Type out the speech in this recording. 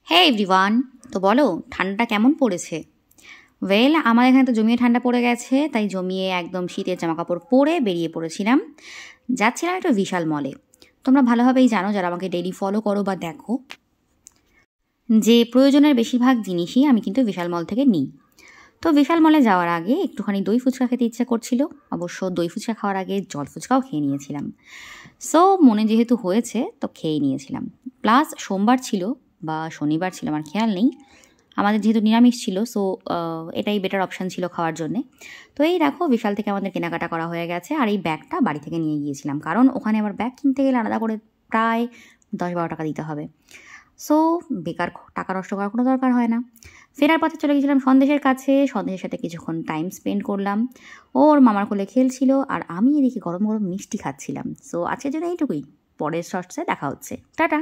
হ্যাঁ এভরিওয়ান, তো বলো ঠান্ডাটা কেমন পড়েছে? ওয়েল, আমার এখানে তো জমিয়ে ঠান্ডা পড়ে গেছে, তাই জমিয়ে একদম শীতের জামাকাপড় পরে বেরিয়ে পড়েছিলাম। যাচ্ছিলাম একটা বিশাল মলে। তোমরা ভালোভাবেই জানো, যারা আমাকে ডেইলি ফলো করো বা দেখো, যে প্রয়োজনের বেশিরভাগ জিনিসই আমি কিন্তু বিশাল মল থেকে নিই। তো বিশাল মলে যাওয়ার আগে একটুখানি দই ফুচকা খেতে ইচ্ছা করছিল। অবশ্য দই ফুচকা খাওয়ার আগে জল ফুচকাও খেয়ে নিয়েছিলাম। সো মনে যেহেতু হয়েছে তো খেয়ে নিয়েছিলাম। প্লাস সোমবার ছিল বা শনিবার ছিল, আমার খেয়াল নেই। আমাদের যেহেতু নিরামিষ ছিল, সো এটাই বেটার অপশান ছিল খাওয়ার জন্যে। তো এই দেখো, বিশাল থেকে আমাদের কেনাকাটা করা হয়ে গেছে। আর এই ব্যাগটা বাড়ি থেকে নিয়ে গিয়েছিলাম, কারণ ওখানে আবার ব্যাগ কিনতে গেলে আলাদা করে প্রায় 10-12 টাকা দিতে হবে। সো বেকার টাকা নষ্ট করার কোনো দরকার হয় না। ফেরার পথে চলে গেছিলাম সন্দেশের কাছে। সন্দেশের সাথে কিছুক্ষণ টাইম স্পেন্ড করলাম। ওর মামার কোলে খেলছিল আর আমি এদিকে গরম গরম মিষ্টি খাচ্ছিলাম। সো আজকের জন্য এইটুকুই। পরের শর্টসে দেখা হচ্ছে। টাটা।